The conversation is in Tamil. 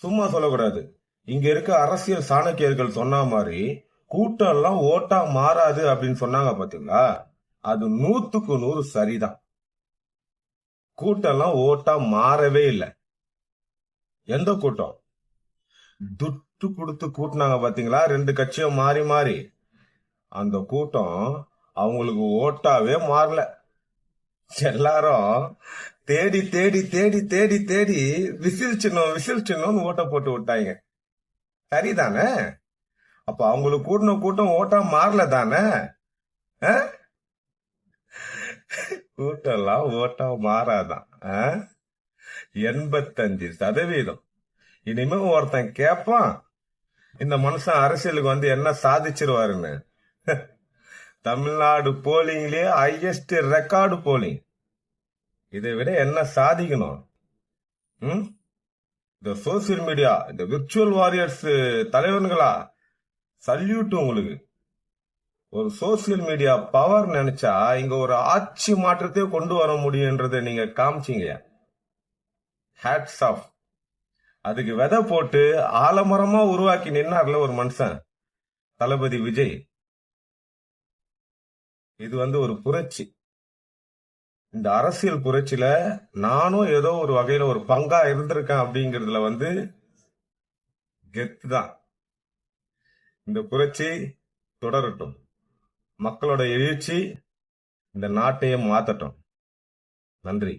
சும்மா சொல்லக்கூடாது. இங்க இருக்க அரசியல் சாணக்கியர்கள் சொன்ன மாதிரி கூட்டம் எல்லாம் ஓட்டா மாறாது அப்படின்னு சொன்னாங்க பாத்தீங்களா? அது 100க்கு 100 சரிதான். கூட்டம் எல்லாம் ஓட்டா மாறவே இல்லை. எந்த கூட்டம்? துட்டு கொடுத்து கூட்டினாங்க பாத்தீங்களா? 2 கட்சியும் மாறி மாறி. அந்த கூட்டம் அவங்களுக்கு ஓட்டாவே மாறல. எல்லாரும் தேடி தேடி தேடி தேடி தேடி விசில் சின்னம் ஓட்ட போட்டு விட்டாங்க. சரிதானே? அப்ப அவங்களுக்கு கூட்டின கூட்டம் ஓட்டா மாறல தானே? கூட்டம் எல்லாம் ஓட்டா மாறாதான். 85%. இனிமே ஒருத்தன் கேட்பான், இந்த மனுஷன் அரசியலுக்கு வந்து என்ன சாதிச்சிருவாருன்னு. Tamil Nadu போலிங்லயே highest record polling. இதை விட என்ன சாதிக்கணும்? இந்த சோசியல் மீடியா, இந்த விர்ச்சுவல் வாரியர்ஸ் தலைவர்களா, சல்யூட் உங்களுக்கு. ஒரு சோசியல் மீடியா பவர் நினைச்சா இங்க ஒரு ஆட்சி மாற்றத்தை கொண்டு வர முடியும்ன்றதை நீங்க காமிச்சீங்க. Hats off. அதுக்கு விதை போட்டு ஆலமரமா உருவாக்கி நின்னார்ல ஒரு மனுஷன், தளபதி விஜய். இது வந்து ஒரு புரட்சி. இந்த அரசியல் புரட்சியில நானும் ஏதோ ஒரு வகையில ஒரு பங்கா இருந்திருக்கேன் அப்படிங்கறதுல வந்து கெத்து தான். இந்த புரட்சி தொடரட்டும். மக்களோட எழுச்சி இந்த நாட்டையே மாத்தட்டும். நன்றி.